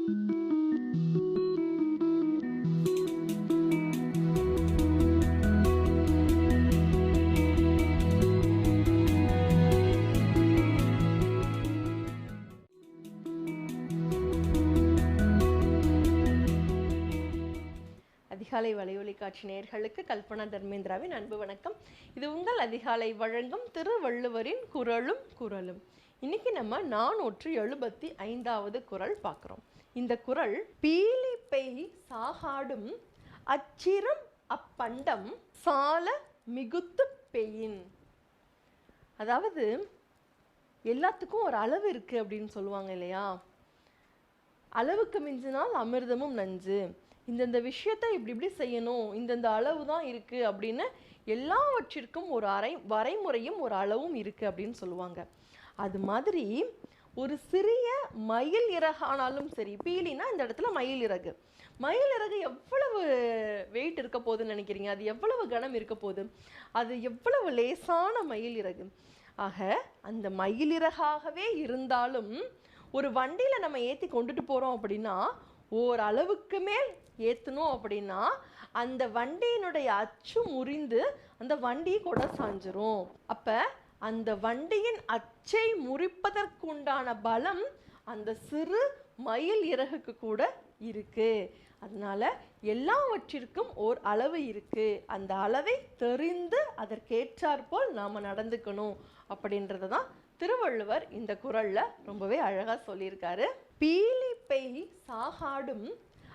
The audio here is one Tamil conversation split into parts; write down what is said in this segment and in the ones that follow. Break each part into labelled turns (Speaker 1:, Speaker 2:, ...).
Speaker 1: அதிகாலை வலையொலி காட்சி நேயர்களுக்கு கல்பனா தர்மேந்திராவின் அன்பு வணக்கம். இது உங்கள் அதிகாலை வழங்கும் திருவள்ளுவரின் குறளும் குறளும். இன்னைக்கு நம்ம 475வது குறள் பார்க்குறோம். இந்த குறள், பீலி பெய் சாகாடும் அச்சிரம் அப்பண்டம் சால மிகுத்து பெயின். அதாவது எல்லாத்துக்கும் ஒரு அளவு இருக்கு அப்படின்னு சொல்லுவாங்க இல்லையா? அளவுக்கு மிஞ்சினால் அமிர்தமும் நஞ்சு. இந்தந்த விஷயத்தை இப்படி செய்யணும், இந்தந்த அளவு தான் இருக்குது அப்படின்னு எல்லாவற்றிற்கும் ஒரு வரைமுறையும் ஒரு அளவும் இருக்குது அப்படின்னு சொல்லுவாங்க. அது மாதிரி ஒரு சிறிய மயில் இறகானாலும் சரி, பீலினா இந்த இடத்துல மயில் இறகு. மயில் இறகு எவ்வளவு வெயிட் இருக்க போகுதுன்னு நினைக்கிறீங்க? அது எவ்வளவு கனம் இருக்க போகுது? அது எவ்வளவு லேசான மயில் இறகு. ஆக அந்த மயில் இறகாகவே இருந்தாலும் ஒரு வண்டியில் நம்ம ஏற்றி கொண்டுட்டு போகிறோம் அப்படின்னா, ஓரளவுக்கு மேல் ஏற்றணும் அப்படின்னா அந்த வண்டியினுடைய அச்சு முறிந்து அந்த வண்டி கூட சாஞ்சிரும். அப்போ அந்த வண்டியின் அச்சை முறிப்பதற்குண்டான பலம் அந்த சிறு மயில் இறகுக்கு கூட இருக்கு. அதனால எல்லாவற்றிற்கும் ஓர் அளவு இருக்கு. அந்த அளவை தெரிந்து அதற்கேற்றாற்போல் நாம் நடந்துக்கணும் அப்படின்றத தான் திருவள்ளுவர் இந்த குறள்ல ரொம்பவே அழகா சொல்லியிருக்காரு. பீலி பெய் சாகாடும்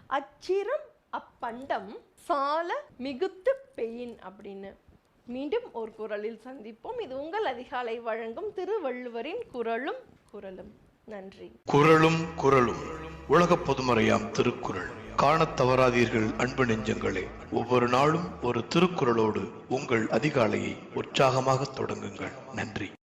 Speaker 1: அச்சிரம் அப்பண்டம் சால மிகுத்து பெயின் அப்படின்னு. மீண்டும் ஒரு குறளில் சந்திப்போம். இது உங்கள் அதிகாலை வழங்கும் திருவள்ளுவரின் குறளும் குறளும். நன்றி.
Speaker 2: குறளும் குறளும் உலக பொதுமறையாம் திருக்குறள். காணத் தவறாதீர்கள் அன்பு நெஞ்சங்களே. ஒவ்வொரு நாளும் ஒரு திருக்குறளோடு உங்கள் அதிகாலையை உற்சாகமாக தொடங்குங்கள். நன்றி.